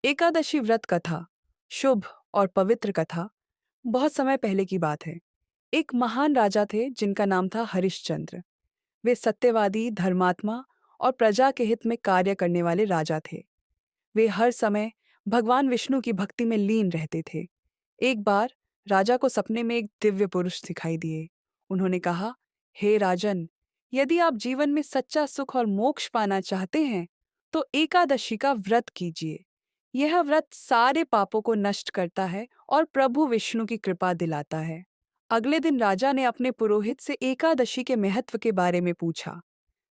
एकादशी व्रत कथा, शुभ और पवित्र कथा, बहुत समय पहले की बात है। एक महान राजा थे जिनका नाम था हरिश्चंद्र। वे सत्यवादी, धर्मात्मा और प्रजा के हित में कार्य करने वाले राजा थे। वे हर समय भगवान विष्णु की भक्ति में लीन रहते थे। एक बार राजा को सपने में एक दिव्य पुरुष दिखाई दिए। उन्होंने कहा, हे राजन, यदि आप जीवन में सच्चा सुख और मोक्ष पाना चाहते हैं तो एकादशी का व्रत कीजिए। यह व्रत सारे पापों को नष्ट करता है और प्रभु विष्णु की कृपा दिलाता है। अगले दिन राजा ने अपने पुरोहित से एकादशी के महत्व के बारे में पूछा।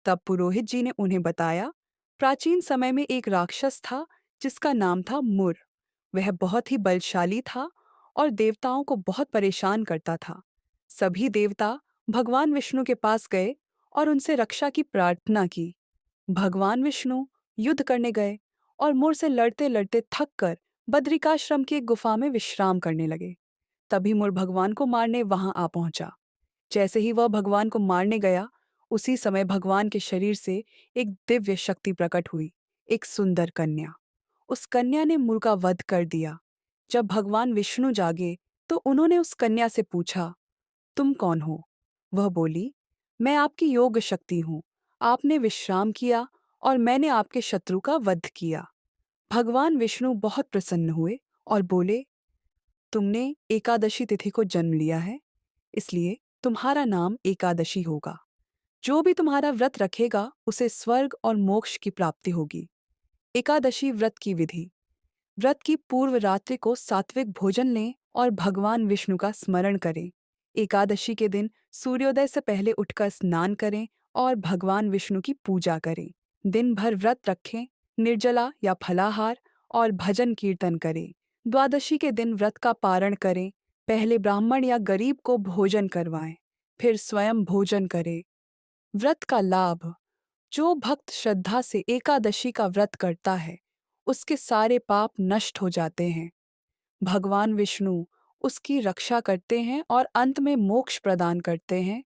तब पुरोहित जी ने उन्हें बताया, प्राचीन समय में एक राक्षस था जिसका नाम था मुर। वह बहुत ही बलशाली था और देवताओं को बहुत परेशान करता था। सभी देवता भगवान विष्णु के पास गए और उनसे रक्षा की प्रार्थना की। भगवान विष्णु युद्ध करने गए और मुर से लड़ते लड़ते थक कर बद्रिकाश्रम की एक गुफा में विश्राम करने लगे। तभी मुर भगवान को मारने वहां आ पहुंचा। जैसे ही वह भगवान को मारने गया, उसी समय भगवान के शरीर से एक दिव्य शक्ति प्रकट हुई, एक सुंदर कन्या। उस कन्या ने मुर का वध कर दिया। जब भगवान विष्णु जागे तो उन्होंने उस कन्या से पूछा, तुम कौन हो? वह बोली, मैं आपकी योग शक्ति हूँ। आपने विश्राम किया और मैंने आपके शत्रु का वध किया। भगवान विष्णु बहुत प्रसन्न हुए और बोले, तुमने एकादशी तिथि को जन्म लिया है, इसलिए तुम्हारा नाम एकादशी होगा। जो भी तुम्हारा व्रत रखेगा उसे स्वर्ग और मोक्ष की प्राप्ति होगी। एकादशी व्रत की विधि। व्रत की पूर्व रात्रि को सात्विक भोजन लें और भगवान विष्णु का स्मरण करें। एकादशी के दिन सूर्योदय से पहले उठकर स्नान करें और भगवान विष्णु की पूजा करें। दिन भर व्रत रखें, निर्जला या फलाहार और भजन कीर्तन करें। द्वादशी के दिन व्रत का पारण करें। पहले ब्राह्मण या गरीब को भोजन करवाएं, फिर स्वयं भोजन करें। व्रत का लाभ। जो भक्त श्रद्धा से एकादशी का व्रत करता है उसके सारे पाप नष्ट हो जाते हैं। भगवान विष्णु उसकी रक्षा करते हैं और अंत में मोक्ष प्रदान करते हैं।